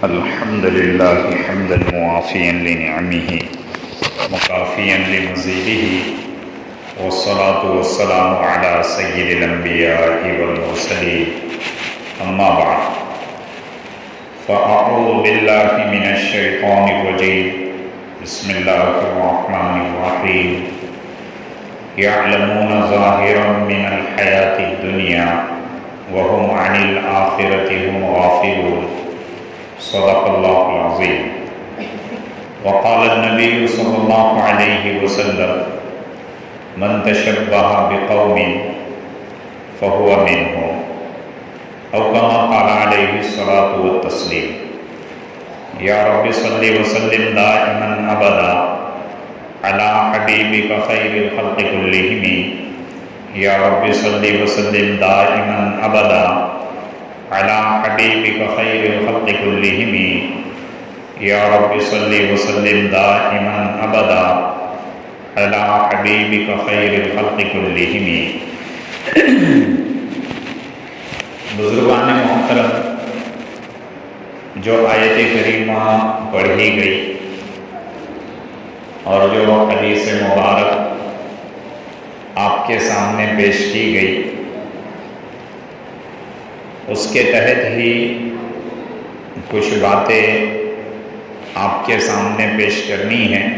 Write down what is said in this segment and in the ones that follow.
الحمد لله حمدا موافيا لنعمه مكافيا لمزيده والصلاة والسلام على سيد الأنبياء والمرسلين أما بعد فأعوذ بالله من الشيطان الرجيم بسم الله الرحمن الرحيم يعلمون ظاهرا من الحياة الدنيا وهم عن الآخرة هم غافلون صدق الله العظيم وقال النبي صلى الله عليه وسلم من تشبه بقوم فهو منهم أو كما قال عليه الصلاة والتسليم يا رب صل وسلم دائما أبدا على حبيبك خير الخلق كلهم يا رب صل وسلم دائما أبدا على حبيبك خير الخلق كلهم يا رب صل وسلم دائما أبدا على حبيبك خير الخلق كلهم. بزرگان محترم، جو آیت کریمہ پڑھی گئی اور جو حدیث مبارک آپ کے سامنے پیش کی گئی، اس کے تحت ہی کچھ باتیں آپ کے سامنے پیش کرنی ہیں.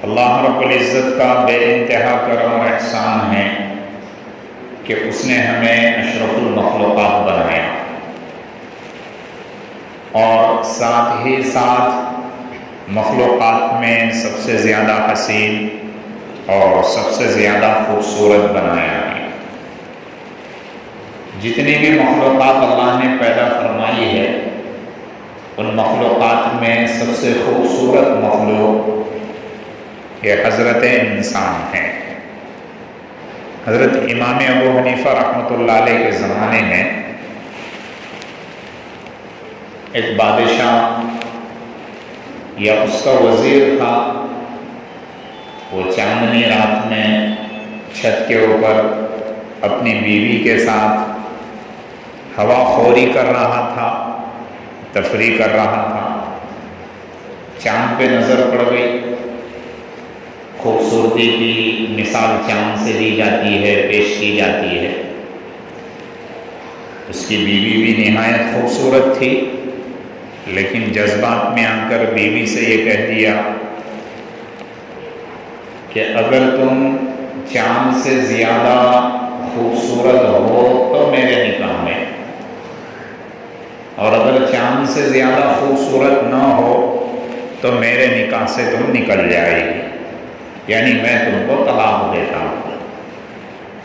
اللہ رب العزت کا بے انتہا کرم اور احسان ہے کہ اس نے ہمیں اشرف المخلوقات بنایا اور ساتھ ہی ساتھ مخلوقات میں سب سے زیادہ حسین اور سب سے زیادہ خوبصورت بنایا ہے. جتنی بھی مخلوقات اللہ نے پیدا فرمائی ہے، ان مخلوقات میں سب سے خوبصورت مخلوق یہ حضرت انسان ہے. حضرت امام ابو حنیفہ رحمۃ اللہ علیہ کے زمانے میں ایک بادشاہ یا اس کا وزیر تھا. وہ چاندنی رات میں چھت کے اوپر اپنی بیوی کے ساتھ ہوا خوری کر رہا تھا، تفریح کر رہا تھا. چاند پہ نظر پڑ گئی. خوبصورتی کی مثال چاند سے دی جاتی ہے، پیش کی جاتی ہے. اس کی بیوی بھی نہایت خوبصورت تھی، لیکن جذبات میں آ کر بیوی سے یہ کہہ دیا کہ اگر تم چاند سے زیادہ خوبصورت ہو تو میرے نکاح میں، اور اگر چاند سے زیادہ خوبصورت نہ ہو تو میرے نکاح سے تم نکل جائے گی، یعنی میں تم کو طلاق دیتا ہوں.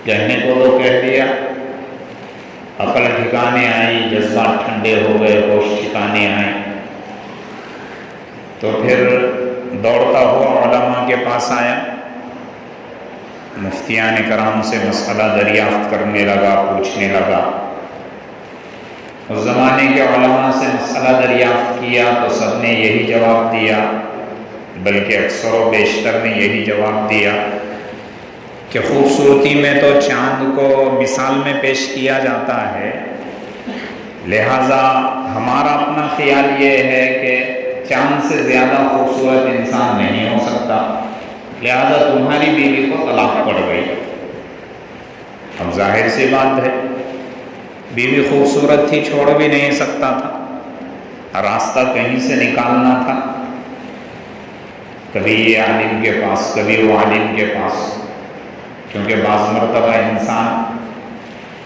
کہنے کو تو کہہ دیا، عقل ٹھکانے آئی، جذبات ٹھنڈے ہو گئے، ہوش ٹھکانے آئے. تو پھر دوڑتا ہوا علماء کے پاس آیا، مفتیان کرام سے مسئلہ دریافت کرنے لگا، پوچھنے لگا. اس زمانے کے علماء سے مسئلہ دریافت کیا تو سب نے یہی جواب دیا، بلکہ اکثر و بیشتر نے یہی جواب دیا کہ خوبصورتی میں تو چاند کو مثال میں پیش کیا جاتا ہے، لہذا ہمارا اپنا خیال یہ ہے کہ چاند سے زیادہ خوبصورت انسان نہیں ہو سکتا، لہذا تمہاری بیوی کو طلاق پڑ گئی. اب ظاہر سی بات ہے، بیوی خوبصورت تھی، چھوڑ بھی نہیں سکتا تھا، راستہ کہیں سے نکالنا تھا. کبھی یہ عالم کے پاس، کبھی وہ عالم کے پاس، کیونکہ بعض مرتبہ انسان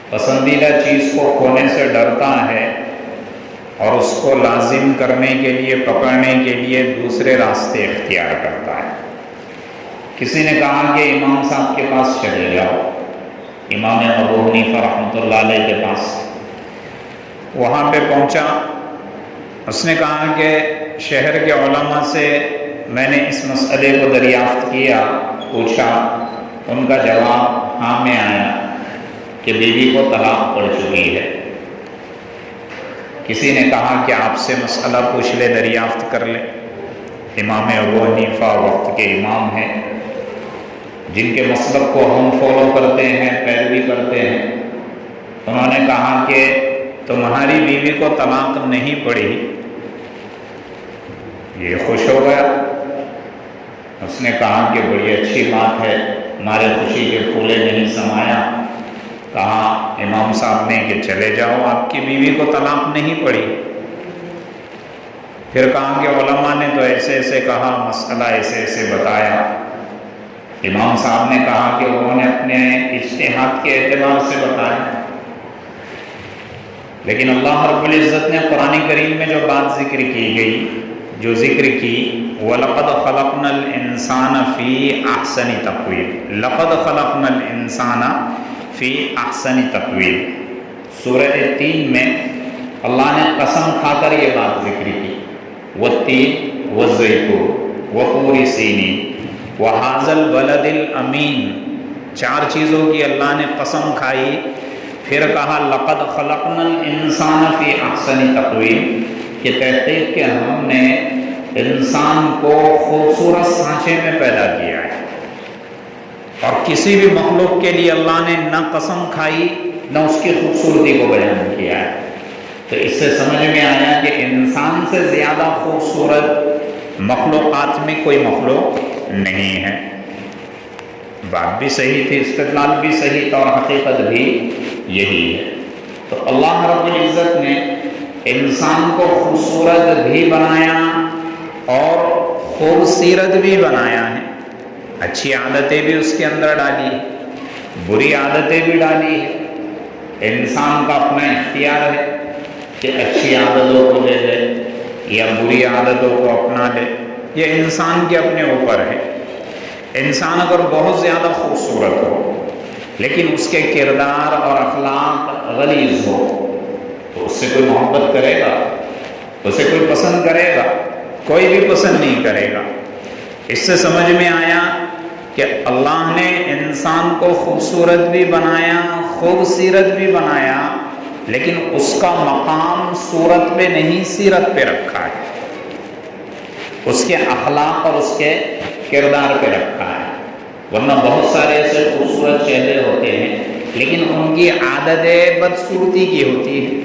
پسندیدہ چیز کو کھونے سے ڈرتا ہے اور اس کو لازم کرنے کے لیے، پکڑنے کے لیے دوسرے راستے اختیار کرتا ہے. کسی نے کہا کہ امام صاحب کے پاس چلے جاؤ، امام ابو حنیفہ رحمۃ اللہ علیہ کے پاس. وہاں پہ پہنچا، اس نے کہا کہ شہر کے علماء سے میں نے اس مسئلے کو دریافت کیا، پوچھا، ان کا جواب ہاں میں آیا کہ بیوی کو طلاق پڑ چکی ہے. کسی نے کہا کہ آپ سے مسئلہ پوچھ لے، دریافت کر لے. امام ابو حنیفہ وقت کے امام ہیں، جن کے مسلک کو ہم فالو کرتے ہیں، پیروی کرتے ہیں. انہوں نے کہا کہ تمہاری بیوی کو طلاق نہیں پڑی، یہ خوش ہو گیا، اس نے کہا کہ بڑی اچھی بات ہے، ہمارے خوشی کے پھولے نہیں سمایا۔ کہا امام صاحب نے کہ چلے جاؤ، آپ کی بیوی کو طلاق نہیں پڑی۔ پھر کہا کہ علماء نے تو ایسے ایسے کہا، مسئلہ ایسے ایسے بتایا۔ امام صاحب نے کہا کہ انہوں نے اپنے اجتہاد کے اعتبار سے بتایا، لیکن اللہ رب العزت نے قرآن کریم میں جو بات ذکر کی گئی، جو ذکر کی، وَلَقَدْ خَلَقْنَا الْإِنسَانَ فِي أَحْسَنِ تَقْوِيمٍ، لَقَدْ خَلَقْنَا الْإِنسَانَ فِي أَحْسَنِ تَقْوِيمٍ، سورہ 3 میں اللہ نے قسم کھا کر یہ بات ذکر کی، وَالتِّينِ وَالزَّيْتُونِ وَطُورِ سِينِينَ وَهَٰذَا الْبَلَدِ الْأَمِينِ، 4 چیزوں کی اللہ نے قسم کھائی۔ پھر کہا لَقَدْ خَلَقْنَا الْإِنسَانَ فِي أَحْسَنِ تَقْوِيمٍ، کہ تحقیق کہ ہم نے انسان کو خوبصورت سانچے میں پیدا کیا ہے، اور کسی بھی مخلوق کے لیے اللہ نے نہ قسم کھائی نہ اس کی خوبصورتی کو بیان کیا ہے۔ تو اس سے سمجھ میں آیا کہ انسان سے زیادہ خوبصورت مخلوقات میں کوئی مخلوق نہیں ہے۔ بات بھی صحیح تھی، استدلال بھی صحیح تھا، اور حقیقت بھی یہی ہے۔ تو اللہ رب العزت نے انسان کو خوبصورت بھی بنایا اور خوبصیرت بھی بنایا ہے، اچھی عادتیں بھی اس کے اندر ڈالی ہے، بری عادتیں بھی ڈالی ہے۔ انسان کا اپنا اختیار ہے کہ اچھی عادتوں کو لے لے یا بری عادتوں کو اپنا لے، یہ انسان کے اپنے اوپر ہے۔ انسان اگر بہت زیادہ خوبصورت ہو لیکن اس کے کردار اور اخلاق غلیظ ہو تو اس سے کوئی محبت کرے گا؟ اسے کوئی پسند کرے گا؟ کوئی بھی پسند نہیں کرے گا۔ اس سے سمجھ میں آیا کہ اللہ نے انسان کو خوبصورت بھی بنایا، خوبصیرت بھی بنایا، لیکن اس کا مقام صورت پہ نہیں، سیرت پہ رکھا ہے، اس کے اخلاق اور اس کے کردار پہ رکھا ہے۔ ورنہ بہت سارے ایسے خوبصورت چہرے ہوتے ہیں لیکن ان کی عادتیں بدصورتی کی ہوتی ہے۔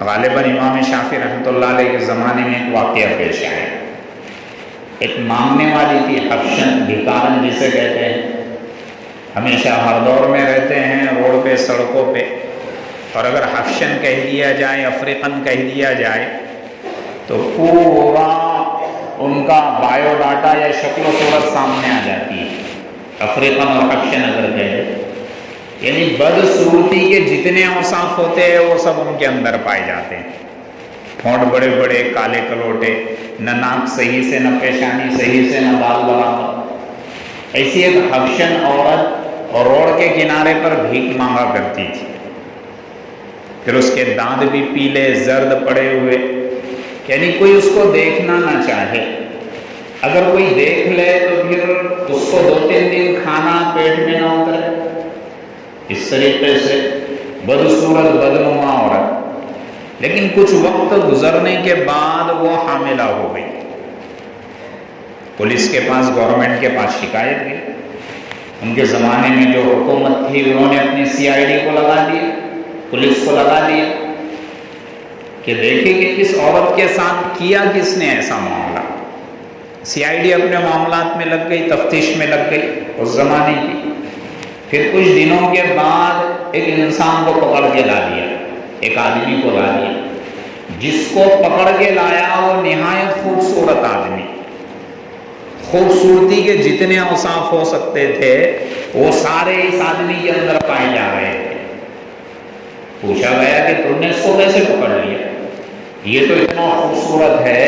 غالباً امام شافعی رحمۃ اللہ علیہ کے زمانے میں ایک واقعہ پیش آیا۔ ایک مانگنے والی تھی، حبشن، بھکارن جسے کہتے ہیں، ہمیشہ ہر دور میں رہتے ہیں روڈ پہ، سڑکوں پہ، اور اگر حبشن کہہ دیا جائے، افریقن کہہ دیا جائے تو پورا ان کا بایو ڈاٹا یا شکل و صورت سامنے آ جاتی ہے۔ افریقن اور حبشن اگر کہہ دیں، یعنی بدصورتی کے جتنے اوصاف ہوتے ہیں وہ سب ان کے اندر پائے جاتے ہیں۔ ہونٹ بڑے بڑے، کالے کلوٹے، نہ ناک صحیح سے، نہ پیشانی صحیح سے، نہ بال برابر۔ ایسی ایک حبشن عورت روڈ کے کنارے پر بھیک مانگا کرتی تھی، پھر اس کے دانت بھی پیلے زرد پڑے ہوئے، یعنی کوئی اس کو دیکھنا نہ چاہے، اگر کوئی دیکھ لے تو پھر اس کو 2-3 دن کھانا پیٹ میں نہ اترے۔ اس طریقے سے بدصورت، بدنما عورت، لیکن کچھ وقت گزرنے کے بعد وہ حاملہ ہو گئی۔ پولیس کے پاس، گورنمنٹ کے پاس شکایت کی۔ ان کے زمانے میں جو حکومت تھی انہوں نے اپنی CID کو لگا دیا، پولیس کو لگا دیا کہ دیکھیں کہ اس عورت کے ساتھ کیا کس نے ایسا معاملہ۔ CID اپنے معاملات میں لگ گئی، تفتیش میں لگ گئی اس زمانے کی۔ پھر کچھ دنوں کے بعد ایک انسان کو پکڑ کے لا دیا، ایک آدمی کو لا دیا۔ جس کو پکڑ کے لایا وہ نہایت خوبصورت آدمی، خوبصورتی کے جتنے اوصاف ہو سکتے تھے وہ سارے اس آدمی کے اندر پائے جا رہے تھے۔ پوچھا گیا کہ تم نے اس کو کیسے پکڑ لیا؟ یہ تو اتنا خوبصورت ہے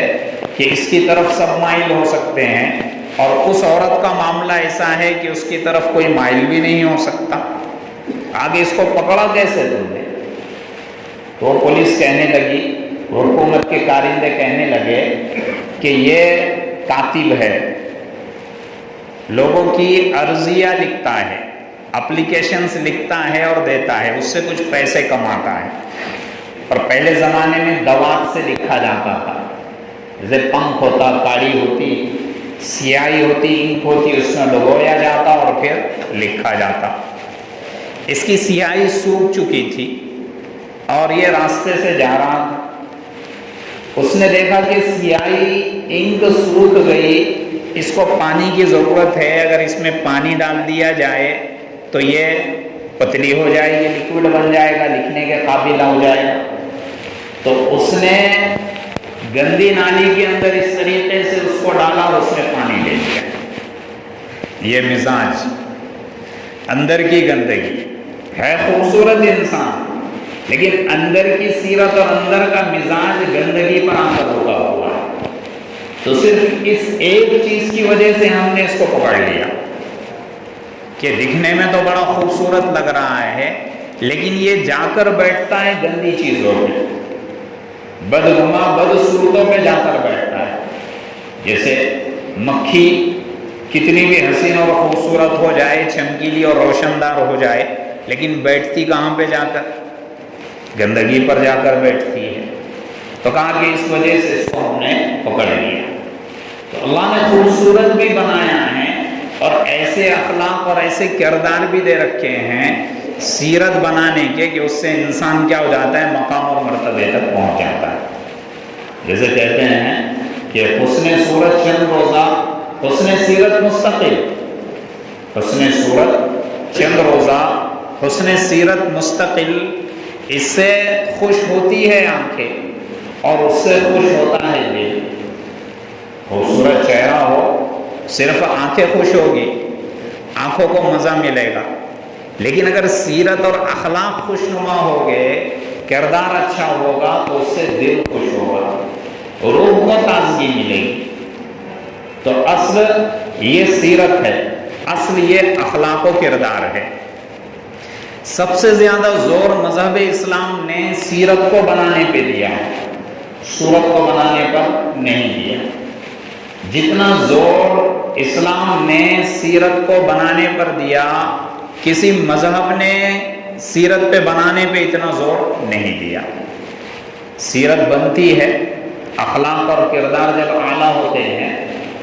کہ اس کی طرف سب مائل ہو سکتے ہیں، اور اس عورت کا معاملہ ایسا ہے کہ اس کی طرف کوئی مائل بھی نہیں ہو سکتا، آگے اس کو پکڑا کیسے تم نے؟ تو پولیس کہنے لگی، حکومت کے کارندے کہنے لگے کہ یہ کاتب ہے، لوگوں کی عرضیہ لکھتا ہے، اپلیکیشنز لکھتا ہے اور دیتا ہے، اس سے کچھ پیسے کماتا ہے۔ اور پہلے زمانے میں دوات سے لکھا جاتا تھا، جیسے پنکھ ہوتا، کاڑی ہوتی، سیاہی ہوتی، انک ہوتی، اس میں لگویا جاتا اور پھر لکھا جاتا۔ اس کی سیاہی سوکھ چکی تھی اور یہ راستے سے جا رہا تھا. اس نے دیکھا کہ سیاہی انک سوکھ گئی، اس کو پانی کی ضرورت ہے، اگر اس میں پانی ڈال دیا جائے تو یہ پتلی ہو جائے گی، لکوڈ بن جائے گا، لکھنے کے قابل ہو جائے گا. تو اس نے گندی نالی کے اندر اس طریقے سے اس کو ڈالا اور اس نے پانی لے لیا. یہ مزاج، اندر کی گندگی ہے. خوبصورت انسان لیکن اندر کی سیرت اور اندر کا مزاج گندگی پر آ کر رکا ہوا ہے. تو صرف اس ایک چیز کی وجہ سے ہم نے اس کو پکڑ لیا کہ دکھنے میں تو بڑا خوبصورت لگ رہا ہے لیکن یہ جا کر بیٹھتا ہے گندی چیزوں پہ، بدگما بدصورتوں پہ جا کر بیٹھتا ہے. جیسے مکھی کتنی بھی حسین اور خوبصورت ہو جائے، چمکیلی اور روشندار ہو جائے، لیکن بیٹھتی کہاں پہ جا کر؟ گندگی پر جا کر بیٹھتی ہے. تو کہا کہ اس وجہ سے اس کو ہم نے پکڑ لیا. تو اللہ نے خوبصورت بھی بنایا ہے اور ایسے اخلاق اور ایسے کردار بھی دے رکھے ہیں سیرت بنانے کے کہ اس سے انسان کیا ہو جاتا ہے، مقام اور مرتبے تک پہنچ جاتا ہے. جیسے کہتے ہیں کہ حسن صورت چند روزہ، حسن سیرت مستقل. حسن صورت چند روزہ، حسن سیرت مستقل. اس سے خوش ہوتی ہے آنکھیں اور اس سے خوش ہوتا ہے دل. خوبصورت چہرہ ہو، صرف آنکھیں خوش ہوگی، آنکھوں کو مزہ ملے گا. لیکن اگر سیرت اور اخلاق خوشنما ہو گئے، کردار اچھا ہوگا تو اس سے دل خوش ہوگا، روح کو تازگی ملے گی. تو اصل یہ سیرت ہے، اصل یہ اخلاق و کردار ہے. سب سے زیادہ زور مذہب اسلام نے سیرت کو بنانے پہ دیا ہے، صورت کو بنانے پر نہیں دیا. جتنا زور اسلام نے سیرت کو بنانے پر دیا، کسی مذہب نے سیرت پہ بنانے پہ اتنا زور نہیں دیا. سیرت بنتی ہے، اخلاق اور کردار جب اعلیٰ ہوتے ہیں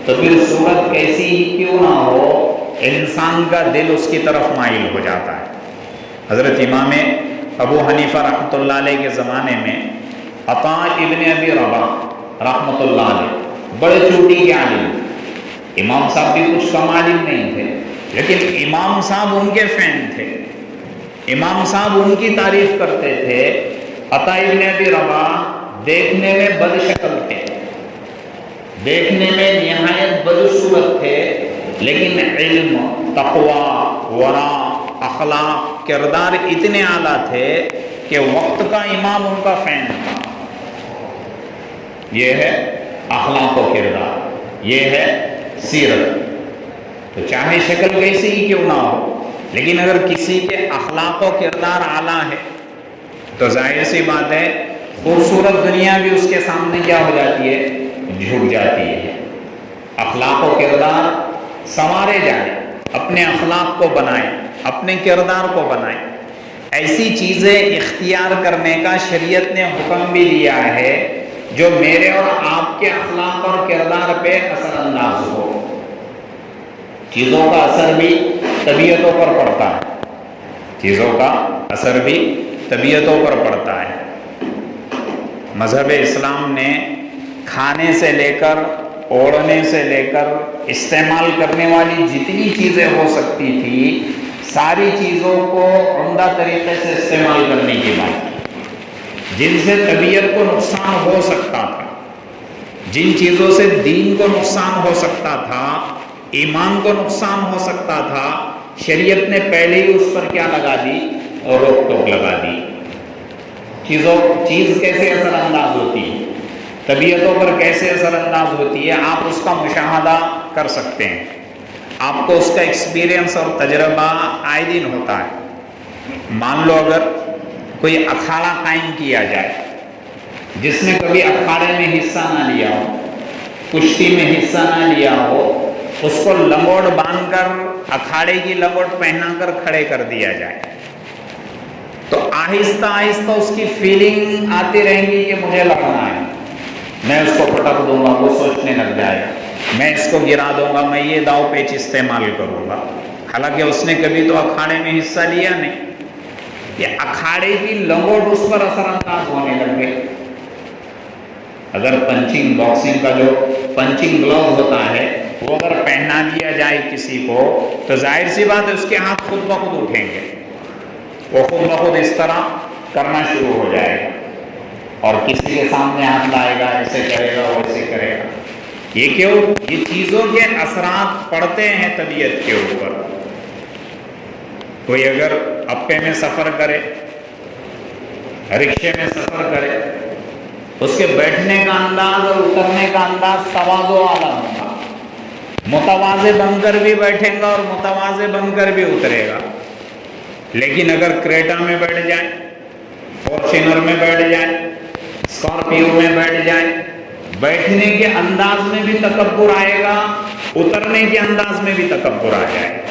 تو پھر صورت کیسی ہی کیوں نہ ہو، انسان کا دل اس کی طرف مائل ہو جاتا ہے. حضرت امام ابو حنیفہ رحمۃ اللہ علیہ کے زمانے میں عطاء ابن ابی رباح رحمۃ اللہ علیہ بڑے چوٹی کے عالم. امام صاحب بھی کچھ کم عالم نہیں تھے، لیکن امام صاحب ان کے فین تھے، امام صاحب ان کی تعریف کرتے تھے. عطاء ابن ابی رباح دیکھنے میں بد شکل تھے، دیکھنے میں نہایت بدصورت تھے، لیکن علم، تقوی، ورع، اخلاق، کردار اتنے اعلیٰ تھے کہ وقت کا امام ان کا فین تھا. یہ ہے اخلاق و کردار، یہ ہے سیرت. تو چاہے شکل کیسی ہی کیوں نہ ہو، لیکن اگر کسی کے اخلاق و کردار اعلیٰ ہے تو ظاہر سی بات ہے خوبصورت دنیا بھی اس کے سامنے کیا ہو جاتی ہے، جھک جاتی ہے. اخلاق و کردار سنوارے جائیں، اپنے اخلاق کو بنائیں، اپنے کردار کو بنائیں. ایسی چیزیں اختیار کرنے کا شریعت نے حکم بھی دیا ہے جو میرے اور آپ کے اخلاق اور کردار پہ اثر انداز ہو. چیزوں کا اثر بھی طبیعتوں پر پڑتا ہے، چیزوں کا اثر بھی طبیعتوں پر پڑتا ہے. مذہب اسلام نے کھانے سے لے کر، اوڑھنے سے لے کر، استعمال کرنے والی جتنی چیزیں ہو سکتی تھی ساری چیزوں کو عمدہ طریقے سے استعمال کرنے کی بات کی. جن سے طبیعت کو نقصان ہو سکتا تھا، جن چیزوں سے دین کو نقصان ہو سکتا تھا، ایمان کو نقصان ہو سکتا تھا، شریعت نے پہلے ہی اس پر کیا لگا دی، اور روک ٹوک لگا دی. چیز کیسے اثر انداز ہوتی ہے، طبیعتوں پر کیسے اثر انداز ہوتی ہے، آپ اس کا مشاہدہ کر سکتے ہیں. آپ کو اس کا ایکسپیرینس اور تجربہ آئے دن ہوتا ہے. مان لو اگر کوئی اکھاڑا قائم کیا جائے، جس نے کبھی اکھاڑے میں حصہ نہ لیا ہو، کشتی میں حصہ نہ لیا ہو، اس کو لنگوٹ باندھ کر، اکھاڑے کی لنگوٹ پہنا کر کھڑے کر دیا جائے تو آہستہ آہستہ اس کی فیلنگ آتی رہیں گی کہ مجھے لڑنا ہے، میں اس کو پٹک دوں گا، وہ سوچنے لگ جائے گا، میں اس کو گرا دوں گا، میں یہ داؤ پیچ استعمال کروں گا. حالانکہ اس نے کبھی تو اکھاڑے میں حصہ لیا نہیں. یہ اکھاڑے کی لنگوٹ اس پر اثر انداز ہونے لگ گئی. اگر پنچنگ باکسنگ کا جو پنچنگ گلوز ہوتا ہے وہ اگر پہنا دیا جائے کسی کو تو ظاہر سی بات ہے اس کے ہاتھ خود بخود اٹھیں گے، وہ خود بخود اس طرح کرنا شروع ہو جائے گا اور کسی کے سامنے ہاتھ لائے گا، ایسے کرے گا ویسے کرے گا. یہ کیوں؟ یہ چیزوں کے اثرات پڑتے ہیں طبیعت کے اوپر. کوئی اگر اپے میں سفر کرے، رکشے میں سفر کرے، اس کے بیٹھنے کا انداز اور اترنے کا انداز تواضع والا ہوگا. متواضع بن کر بھی بیٹھیں گا اور متواضع بن کر بھی اترے گا. لیکن اگر کریٹا میں بیٹھ جائے، فارچونر میں بیٹھ جائے، اسکارپیو میں بیٹھ جائے، بیٹھنے کے انداز میں بھی تکبر آئے گا، اترنے کے انداز میں بھی تکبر آ جائے گا.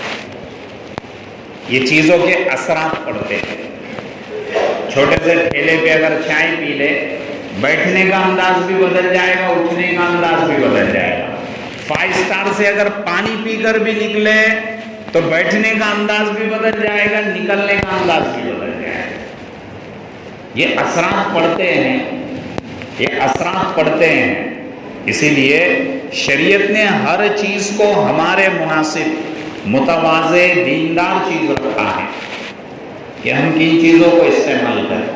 یہ چیزوں کے اثرات پڑتے ہیں. چھوٹے سے ٹھیلے پہ اگر چائے پی لے، بیٹھنے کا انداز بھی بدل جائے گا، اٹھنے کا انداز بھی بدل جائے گا. 5 اسٹار سے اگر پانی پی کر بھی نکلے تو بیٹھنے کا انداز بھی بدل جائے گا، نکلنے کا انداز بھی بدل جائے گا. یہ اثرات پڑتے ہیں، یہ اثرات پڑتے ہیں. اسی لیے شریعت نے ہر چیز کو ہمارے مناسب متواضع دیندار چیز رکھا ہے کہ ہم کن چیزوں کو استعمال کریں،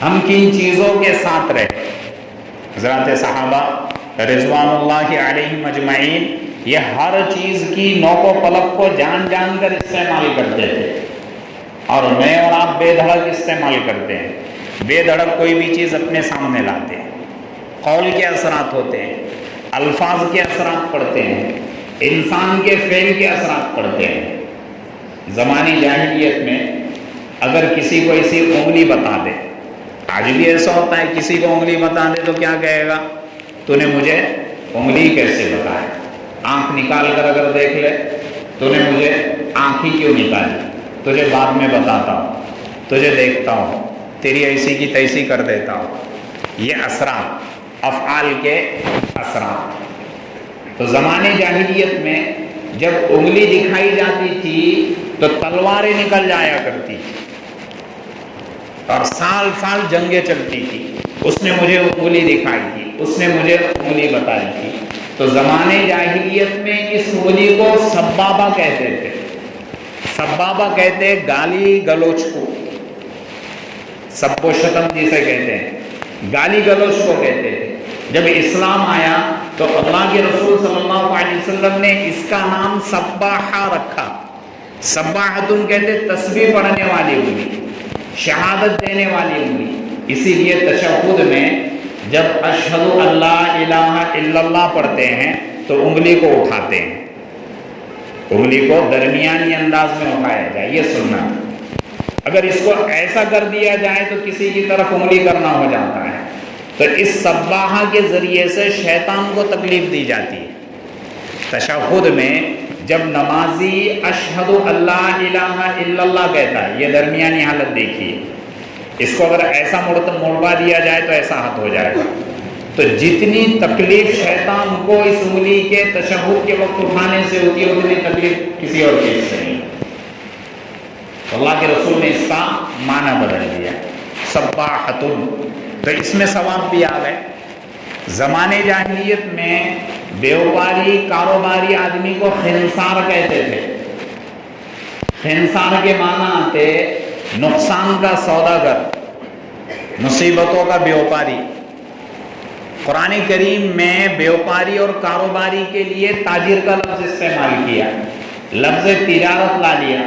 ہم کن چیزوں کے ساتھ رہیں. حضرات صحابہ رضوان اللہ علیہم اجمعین یہ ہر چیز کی نوک و پلک کو جان جان کر استعمال کرتے تھے، اور میں اور آپ بے دھڑک استعمال کرتے ہیں. بے دھڑک کوئی بھی چیز اپنے سامنے لاتے ہیں. قول کے اثرات ہوتے ہیں، الفاظ کے اثرات پڑتے ہیں، انسان کے فعل کے اثرات پڑتے ہیں. زمانی جاہلیت میں اگر کسی کو ایسی انگلی بتا دے، آج بھی ایسا ہوتا ہے کسی کو انگلی بتا دے تو کیا کہے گا؟ تو نے مجھے انگلی کیسے بتایا؟ آنکھ نکال کر اگر دیکھ لے، تو نے مجھے آنکھ ہی کیوں نکالی؟ تجھے بعد میں بتاتا ہوں، تجھے دیکھتا ہوں، تیری ایسی کی تیسی کر دیتا ہوں. یہ اثرات، افعال کے اثرات. تو زمانے جاہلیت میں جب انگلی دکھائی جاتی تھی تو تلواریں نکل جایا کرتی تھی اور سال سال جنگیں چلتی تھی. اس نے مجھے انگلی دکھائی تھی، اس نے مجھے انگلی بتائی تھی. تو زمانے جاہلیت میں اس انگلی کو سبابہ کہتے تھے. سبابہ کہتے گالی گلوچ کو، سب و شتم جسے کہتے ہیں، گالی گلوچ کو کہتے تھے. جب اسلام آیا تو اللہ کے رسول صلی اللہ علیہ وسلم نے اس کا نام سباحہ رکھا. سباحتن کہتے تسبیح پڑھنے والی انگلی، شہادت دینے والی انگلی. اسی لیے تشہد میں جب اشہد اللہ الہ الا اللہ پڑھتے ہیں تو انگلی کو اٹھاتے ہیں، انگلی کو درمیانی انداز میں اٹھایا جائے، یہ سننا. اگر اس کو ایسا کر دیا جائے تو کسی کی طرف انگلی کرنا ہو جاتا ہے. تو اس سباحہ کے ذریعے سے شیطان کو تکلیف دی جاتی ہے. تشہد میں جب نمازی اشہد اللہ الہ الا اللہ کہتا ہے، یہ درمیانی حالت دیکھیے، اس کو اگر ایسا موڑوا دیا جائے تو ایسا حد ہو جائے گا. تو جتنی تکلیف شیطان کو اس انگلی کے تشہد کے وقت اٹھانے سے ہوتی ہے اتنی تکلیف کسی اور چیز سے نہیں. اللہ کے رسول نے اس کا معنی بدل دیا، سباحتن. تو اس میں ثواب بھی آ گئے. زمانے جاہلیت میں بیوپاری کاروباری آدمی کو خنسار کہتے تھے. خنسار کے معنی آتے نقصان کا سوداگر، مصیبتوں کا بیوپاری. قرآن کریم میں بیوپاری اور کاروباری کے لیے تاجر کا لفظ استعمال کیا، لفظ تجارت لا لیا.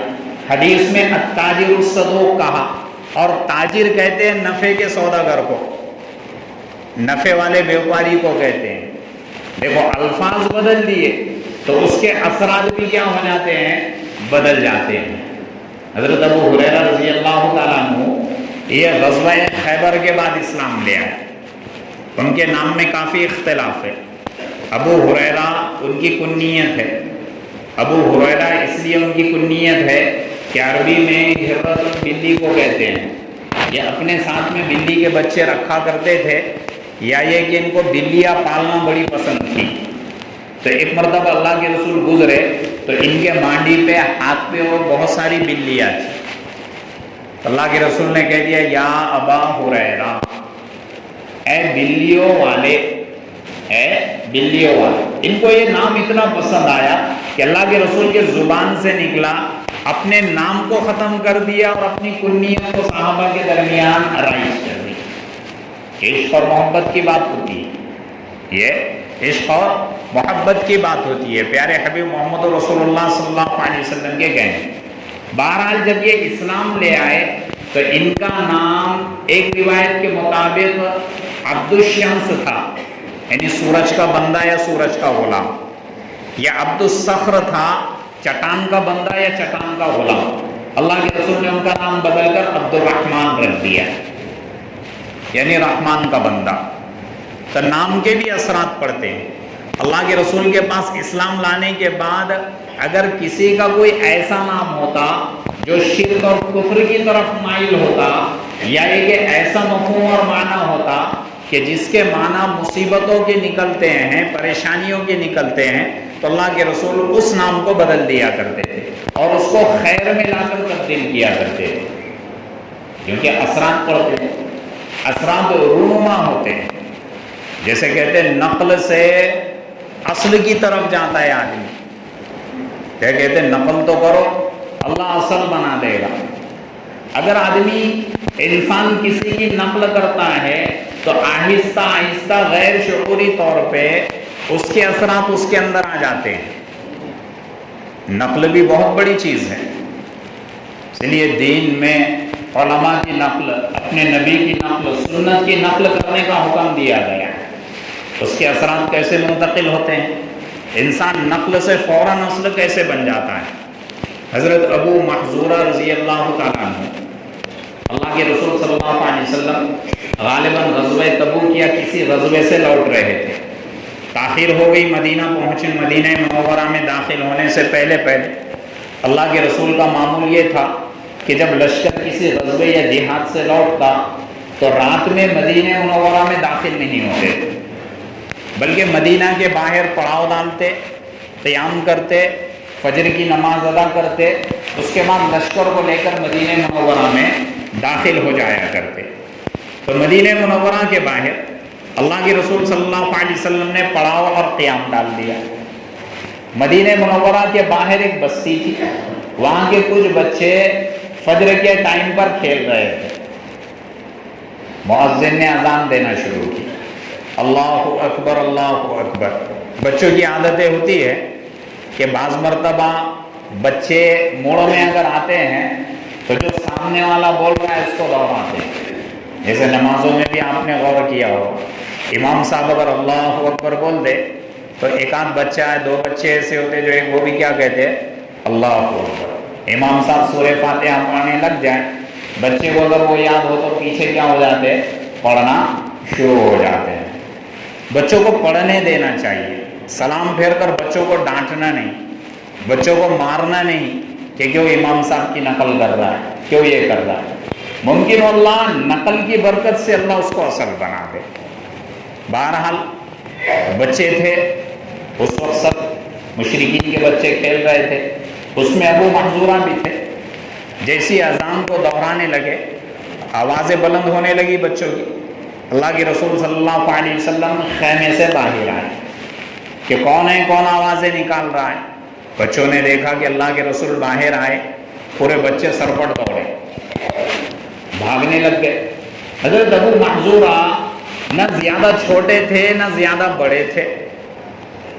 حدیث میں التاجر الصدوق کہا، اور تاجر کہتے ہیں نفع کے سوداگر کو، نفع والے بیوپاری کو کہتے ہیں. دیکھو الفاظ بدل دیے تو اس کے اثرات بھی کیا ہو جاتے ہیں؟ بدل جاتے ہیں. حضرت ابو ہریرہ رضی اللہ تعالیٰ عنہ یہ غزوہ خیبر کے بعد اسلام لے آئے. ان کے نام میں کافی اختلاف ہے. ابو ہریرہ ان کی کنیت ہے. ابو ہریرہ اس لیے ان کی کنیت ہے کہ عربی میں ہرۃ بلی کو کہتے ہیں. یہ اپنے ساتھ میں بلی کے بچے رکھا کرتے تھے، یا یہ کہ ان کو بلیاں پالنا بڑی پسند تھی. تو ایک مرتبہ اللہ کے رسول گزرے تو ان کے مانڈی پہ، ہاتھ پہ اور بہت ساری بلیاں تھیں. اللہ کے رسول نے کہہ دیا یا ابا ہریرہ، اے بلیوں والے، اے بلیوں والے۔ ان کو یہ نام اتنا پسند آیا کہ اللہ کے رسول کے زبان سے نکلا، اپنے نام کو ختم کر دیا اور اپنی کنیوں کو صحابہ کے درمیان رائج کر دی۔ عشق اور محبت کی بات ہوتی ہے، یہ عشق اور محبت کی بات ہوتی ہے، پیارے حبیب محمد رسول اللہ صلی اللہ علیہ وسلم کے کہنے۔ بہرحال جب یہ اسلام لے آئے تو ان کا نام ایک روایت کے مطابق عبد الشمس تھا، یعنی سورج کا بندہ یا سورج کا غلام، یا عبد الصخر تھا، چٹان کا بندہ یا چٹان کا غلام۔ اللہ کے رسول نے ان کا نام بدل کر عبد الرحمن رکھ دیا، یعنی رحمان کا بندہ۔ تو نام کے بھی اثرات پڑتے ہیں۔ اللہ کے رسول کے پاس اسلام لانے کے بعد اگر کسی کا کوئی ایسا نام ہوتا جو شرک اور کفر کی طرف مائل ہوتا، یا ایک ایسا مفہوم اور معنی ہوتا کہ جس کے معنی مصیبتوں کے نکلتے ہیں، پریشانیوں کے نکلتے ہیں، تو اللہ کے رسول اس نام کو بدل دیا کرتے تھے اور اس کو خیر میں لا کر تبدیل کیا کرتے تھے، کیونکہ اثرات پڑتے ہیں، اثرات رونما ہوتے ہیں۔ جیسے کہتے ہیں نقل سے اصل کی طرف جاتا ہے آدمی، کیا کہتے ہیں نقل تو کرو اللہ اصل بنا دے گا۔ اگر آدمی انسان کسی کی نقل کرتا ہے تو آہستہ آہستہ غیر شعوری طور پہ اس کے اثرات اس کے اندر آ جاتے ہیں۔ نقل بھی بہت بڑی چیز ہے، اس لیے دین میں علماء کی نقل، اپنے نبی کی نقل، سنت کی نقل کرنے کا حکم دیا گیا۔ اس کے اثرات کیسے منتقل ہوتے ہیں، انسان نقل سے فوراً اصل کیسے بن جاتا ہے۔ حضرت ابو محذورہ رضی اللہ تعالیٰ عنہ، اللہ کے رسول صلی اللہ علیہ وسلم غالباً غزوہ تبوک یا کسی غزوے سے لوٹ رہے تھے، تاخیر ہو گئی، مدینہ پہنچے، مدینہ منورہ میں داخل ہونے سے پہلے اللہ کے رسول کا معمول یہ تھا کہ جب لشکر کسی غزوے یا جہاد سے لوٹتا تو رات میں مدینہ منورہ میں داخل نہیں ہوتے، بلکہ مدینہ کے باہر پڑاؤ ڈالتے، قیام کرتے، فجر کی نماز ادا کرتے، اس کے بعد لشکر کو لے کر مدینہ منورہ میں داخل ہو جایا کرتے۔ تو مدینہ منورہ کے باہر اللہ کے رسول صلی اللہ علیہ وسلم نے پڑاؤ اور قیام ڈال دیا۔ مدینہ منورہ کے باہر ایک بستی تھی، وہاں کے کچھ بچے فجر کے ٹائم پر کھیل رہے تھے۔ مؤذن نے اذان دینا شروع کی، اللہ اکبر اللہ اکبر۔ بچوں کی عادتیں ہوتی ہے کہ بعض مرتبہ بچے موڑ میں اگر آتے ہیں تو جو سامنے والا بول رہا ہے اس کو دوڑاتے ہیں۔ جیسے نمازوں میں بھی آپ نے غور کیا ہو، امام صاحب اگر اللہ اکبر بول دے تو ایک آدھ بچہ ہے، دو بچے ایسے ہوتے جو ایک وہ بھی کیا کہتے ہیں اللہ اکبر۔ امام صاحب سورہ فاتحہ پڑھنے لگ جائیں، بچے کو اگر وہ یاد ہو تو پیچھے کیا ہو جاتے ہیں، پڑھنا شروع ہو جاتے ہیں۔ بچوں کو پڑھنے دینا چاہیے، سلام پھیر کر بچوں کو ڈانٹنا نہیں، بچوں کو مارنا نہیں کہ کیوں امام صاحب کی نقل کر رہا ہے، کیوں یہ کر رہا ہے۔ ممکن اللہ نقل کی برکت سے اللہ اس کو اصل بنا دے۔ بہرحال بچے تھے، اس وقت سب مشرکین کے بچے کھیل رہے تھے، اس میں ابو محذورہ بھی تھے۔ جیسی اذان کو دہرانے لگے، آوازیں بلند ہونے لگی بچوں کی، اللہ کے رسول صلی اللہ علیہ وسلم خیمے سے باہر آئے کہ کون ہے، کون آوازیں نکال رہا ہے۔ بچوں نے دیکھا کہ اللہ کے رسول باہر آئے، پورے بچے سرپٹ دوڑے، بھاگنے لگ گئے۔ حضرت ابو محذورہ نہ زیادہ چھوٹے تھے نہ زیادہ بڑے تھے،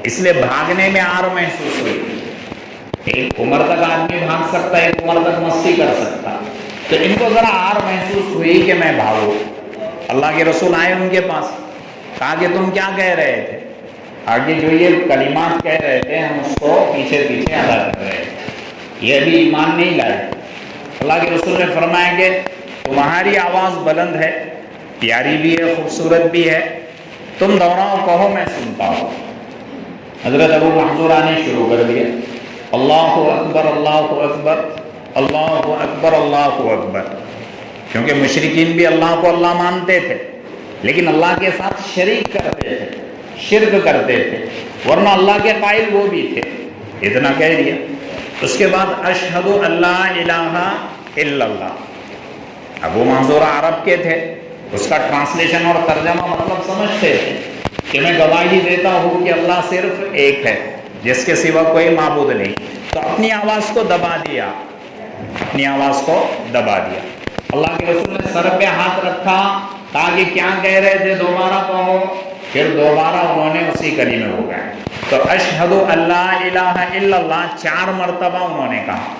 اس لیے بھاگنے میں آر محسوس ہوئی۔ ایک عمر تک آدمی بھاگ سکتا ہے، ایک عمر تک مستی کر سکتا، تو ان کو ذرا آر محسوس ہوئی کہ میں بھاگوں۔ اللہ کے رسول آئے ان کے پاس، کہا کہ تم کیا کہہ رہے تھے؟ آگے جو یہ کلمات کہہ رہے تھے ہم اس کو پیچھے پیچھے ادا کر رہے تھے، یہ ابھی ایمان نہیں لائے۔ اللہ کے رسول نے فرمایا کہ تمہاری آواز بلند ہے، پیاری بھی ہے، خوبصورت بھی ہے، تم دوہراؤ، کہو، میں سنتا ہوں۔ حضرت ابو محذورہ نے شروع کر دیا، اللہ اکبر اللہ اکبر اللہ اکبر اللہ اکبر۔ کیونکہ مشرکین بھی اللہ کو اللہ مانتے تھے، لیکن اللہ کے ساتھ شریک کرتے تھے، شرک کرتے تھے، ورنہ اللہ کے قائل وہ بھی تھے۔ اتنا کہہ دیا، اس کے بعد اشہد اللہ الہ الا اللہ، ابو محذورہ عرب کے تھے، اس کا ٹرانسلیشن اور ترجمہ مطلب سمجھتے تھے کہ میں گواہی دیتا ہوں کہ اللہ صرف ایک ہے، جس کے سوا کوئی معبود نہیں. تو اپنی آواز کو دبا دیا، اپنی آواز کو دبا دیا. اللہ کے رسول نے سر پہ ہاتھ رکھا تاکہ کیا کہہ رہے تھے دوبارہ کہو، پھر دوبارہ انہوں نے اسی کلمے ہو گئے. تو اشہد اللہ الہ الا اللہ 4 مرتبہ انہوں نے کہا.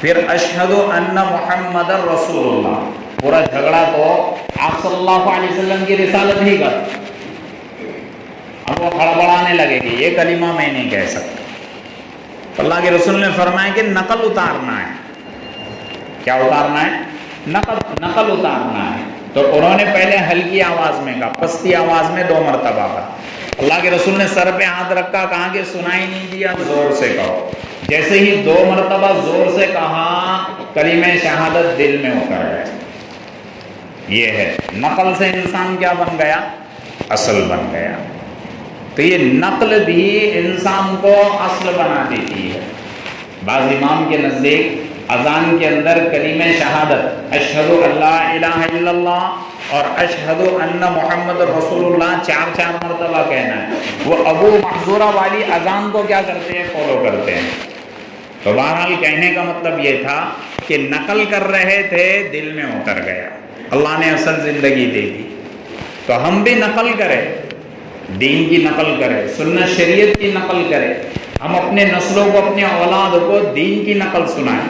پھر اشہد ان محمد رسول اللہ. پورا جھگڑا تو آپ صلی اللہ علیہ وسلم کی رسالت ہی کا. اب وہ ہڑبڑانے لگے گی یہ کلمہ میں نہیں کہہ سکتا. اللہ کے رسول نے فرمایا کہ نقل اتارنا ہے. کیا اتارنا ہے؟ نقل اتارنا ہے. تو انہوں نے پہلے ہلکی آواز میں کہا، پستی آواز میں 2 مرتبہ کہا. اللہ کے رسول نے سر پہ ہاتھ رکھا، کہا کہ سنائی نہیں دیا، زور سے کہو. جیسے ہی 2 مرتبہ زور سے کہا، کلمہ شہادت دل میں اتر گیا. یہ ہے نقل سے انسان کیا بن گیا؟ اصل بن گیا. تو یہ نقل بھی انسان کو اصل بنا دیتی ہے. بعض امام کے نزدیک اذان کے اندر کلمہ شہادت اشہد اللہ الہ الا اللہ اور اشہد ان محمد رسول اللہ 4 مرتبہ کہنا ہے. وہ ابو محذورہ والی اذان کو کیا کرتے ہیں؟ فالو کرتے ہیں. تو بہرحال کہنے کا مطلب یہ تھا کہ نقل کر رہے تھے، دل میں اتر گیا. اللہ نے اصل زندگی دے دی. تو ہم بھی نقل کریں، دین کی نقل کریں، سنت شریعت کی نقل کریں. ہم اپنے نسلوں کو، اپنے اولاد کو دین کی نقل سنائیں.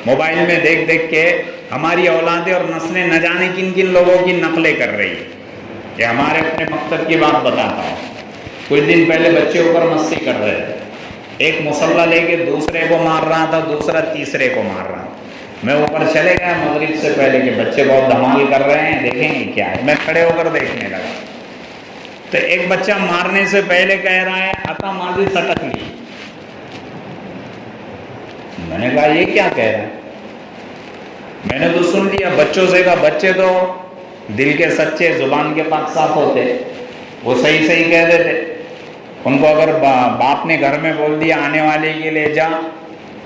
موبائل میں دیکھ دیکھ کے ہماری اولادیں اور نسلیں نہ جانے کن کن لوگوں کی نقلیں کر رہی ہیں. کہ ہمارے اپنے مکتب کی بات بتاتا ہوں. کچھ دن پہلے بچے اوپر مستی کر رہے تھے. ایک مسلح لے کے دوسرے کو مار رہا تھا، دوسرا تیسرے کو مار رہا تھا. میں اوپر چلے گیا مغرب سے پہلے کہ بچے بہت دھمال کر رہے ہیں، دیکھیں گے کیا ہے. میں کھڑے ہو کر دیکھنے لگا تو ایک بچہ مارنے سے پہلے کہہ رہا ہے عطا ماضی سٹک لی. میں نے کہا یہ کیا کہہ رہا ہے؟ میں نے تو سن لیا. بچوں سے کہا بچے تو دل کے سچے، زبان کے پاک صاف ہوتے، وہ صحیح کہہ دیتے. ان کو اگر باپ نے گھر میں بول دیا آنے والے کے لیے جا،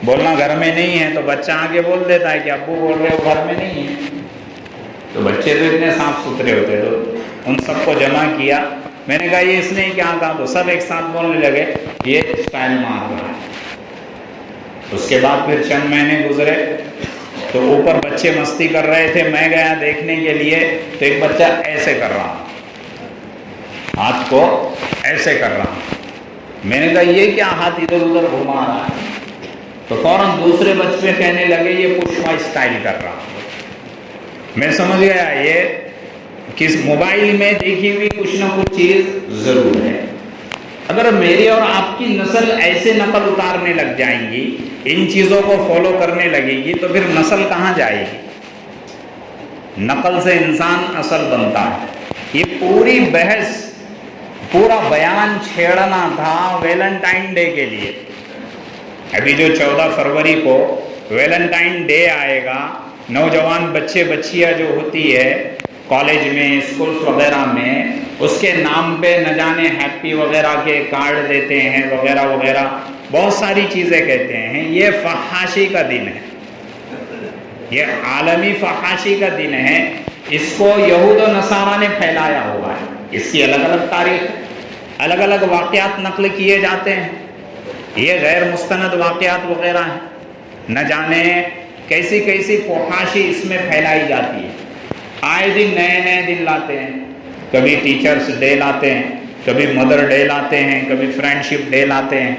بولنا گھر میں نہیں ہے، تو بچہ آگے بول دیتا ہے کہ ابو بول رہے ہو گھر میں نہیں ہے. تو بچے تو اتنے صاف ستھرے ہوتے. تو ان سب کو جمع کیا. میں نے کہا یہ اس نے کیا کہا؟ تو سب ایک ساتھ بولنے لگے یہ اسٹائل مار رہا ہے. اس کے بعد پھر چند مہینے گزرے تو اوپر بچے مستی کر رہے تھے. میں گیا دیکھنے کے لیے تو ایک بچہ ایسے کر رہا، ہاتھ کو ایسے کر رہا. میں نے کہا یہ کیا ہاتھ ادھر ادھر گھما رہا ہے؟ تو فوراً دوسرے بچے کہنے لگے یہ پشپا اسٹائل کر رہا. میں سمجھ گیا یہ کس موبائل میں دیکھی ہوئی کچھ نہ کچھ چیز ضرور ہے. اگر میری اور آپ کی نسل ایسے نقل اتارنے لگ جائیں گی، ان چیزوں کو فالو کرنے لگے گی، تو پھر نسل کہاں جائے گی؟ نقل سے انسان اصل بنتا ہے. یہ پوری بحث، پورا بیان چھیڑنا تھا ویلنٹائن ڈے کے لیے. ابھی جو 14 فروری کو ویلنٹائن ڈے آئے گا، نوجوان بچے بچیاں جو ہوتی ہے کالج میں، اسکولس وغیرہ میں، اس کے نام پہ نہ جانے ہیپی وغیرہ کے کارڈ دیتے ہیں وغیرہ وغیرہ، بہت ساری چیزیں کہتے ہیں. یہ فحاشی کا دن ہے، یہ عالمی فحاشی کا دن ہے. اس کو یہود و نصارہ نے پھیلایا ہوا ہے. اس کی الگ الگ تاریخ، الگ الگ واقعات نقل کیے جاتے ہیں. یہ غیر مستند واقعات وغیرہ ہیں. نہ جانے کیسی کیسی فحاشی اس میں پھیلائی جاتی ہے. آئے دن نئے نئے دن لاتے ہیں. کبھی ٹیچرز ڈے لاتے ہیں، کبھی مدر ڈے لاتے ہیں، کبھی فرینڈ شپ ڈے لاتے ہیں،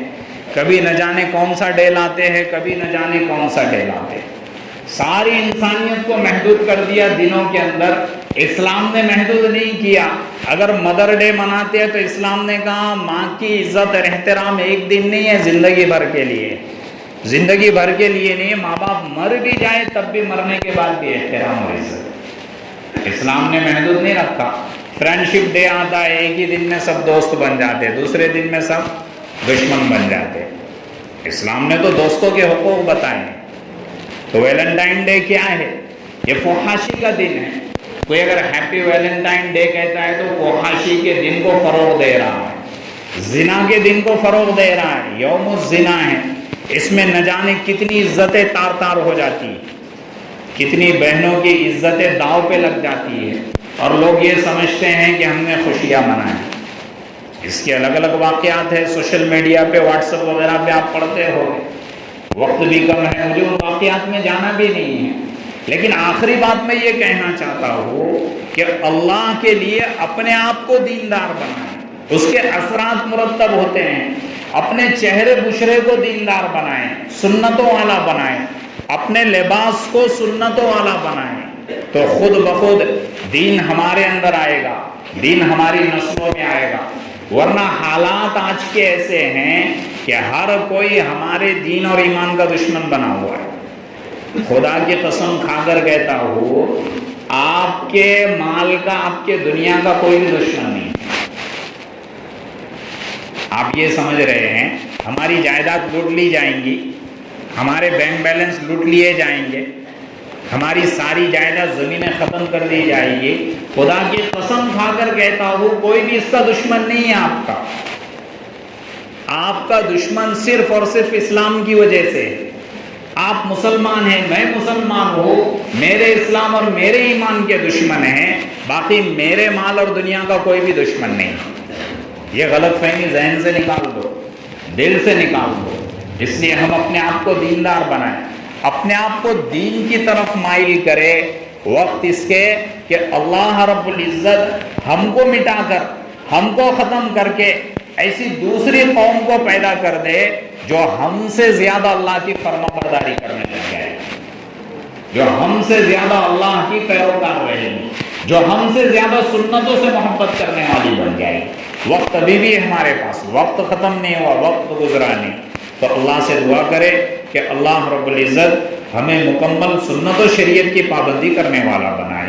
کبھی نہ جانے کون سا ڈے لاتے ہیں، کبھی نہ جانے کون سا ڈے لاتے ہیں. ساری انسانیت کو محدود کر دیا دنوں کے اندر. اسلام نے محدود نہیں کیا. اگر مدر ڈے مناتے ہیں تو اسلام نے کہا ماں کی عزت اور احترام ایک دن نہیں ہے، زندگی بھر کے لیے. زندگی بھر کے لیے نہیں. ماں باپ مر بھی جائے تب بھی مرنے کے بعد بھی احترام اور عزت. اسلام نے محدود نہیں رکھا. فرینڈ شپ ڈے آتا ہے، ایک ہی دن میں سب دوست بن جاتے، دوسرے دن میں سب دشمن بن جاتے. اسلام نے تو دوستوں کے حقوق بتائے ہیں. تو ویلنٹائن ڈے کیا ہے؟ یہ فحاشی کا دن ہے. کوئی اگر ہیپی ویلنٹائن ڈے کہتا ہے تو فحاشی کے دن کو فروغ دے رہا ہے، زنا کے دن کو فروغ دے رہا ہے. یوم الزنا ہے. اس میں نہ جانے کتنی عزتیں تار تار ہو جاتی ہیں. کتنی بہنوں کی عزتیں داؤ پہ لگ جاتی ہے اور لوگ یہ سمجھتے ہیں کہ ہم نے خوشیاں منائیں. اس کے الگ الگ واقعات ہیں سوشل میڈیا پہ، واٹس ایپ وغیرہ پہ آپ پڑھتے ہو. وقت بھی کم ہے، مجھے ان واقعات میں جانا بھی نہیں ہے، لیکن آخری بات میں یہ کہنا چاہتا ہوں کہ اللہ کے لیے اپنے آپ کو دیندار بنائیں، اس کے اثرات مرتب ہوتے ہیں. اپنے چہرے بشرے کو دیندار بنائیں، سنتوں والا بنائیں، اپنے لباس کو سنتوں والا بنائیں، تو خود بخود دین ہمارے اندر آئے گا، دین ہماری نسلوں میں آئے گا. ورنہ حالات آج کے ایسے ہیں کہ ہر کوئی ہمارے دین اور ایمان کا دشمن بنا ہوا ہے. خدا کی قسم کھا کر کہتا ہوں، آپ کے مال کا، آپ کے دنیا کا کوئی بھی دشمن نہیں. آپ یہ سمجھ رہے ہیں ہماری جائیداد لوٹ لی جائیں گی، ہمارے بینک بیلنس لوٹ لیے جائیں گے، ہماری ساری جائیداد زمینیں ختم کر دی جائے گی. خدا کی قسم کھا کر کہتا ہوں کوئی بھی اس کا دشمن نہیں ہے آپ کا. آپ کا دشمن صرف اور صرف اسلام کی وجہ سے. آپ مسلمان ہیں، میں مسلمان ہوں، میرے اسلام اور میرے ایمان کے دشمن ہیں، باقی میرے مال اور دنیا کا کوئی بھی دشمن نہیں. یہ غلط فہمی ذہن سے نکال دو، دل سے نکال دو. اس لیے ہم اپنے آپ کو دیندار بنائیں، اپنے آپ کو دین کی طرف مائل کرے. وقت اس کے کہ اللہ رب العزت ہم کو مٹا کر، ہم کو ختم کر کے ایسی دوسری قوم کو پیدا کر دے جو ہم سے زیادہ اللہ کی فرما برداری کرنے لگ جائے، جو ہم سے زیادہ اللہ کی پیروکار رہے گی، جو ہم سے زیادہ سنتوں سے محبت کرنے والی بن جائے. وقت ابھی بھی ہمارے پاس، وقت ختم نہیں ہوا، وقت گزرا نہیں. تو اللہ سے دعا کرے کہ اللہ رب العزت ہمیں مکمل سنت و شریعت کی پابندی کرنے والا بنائے.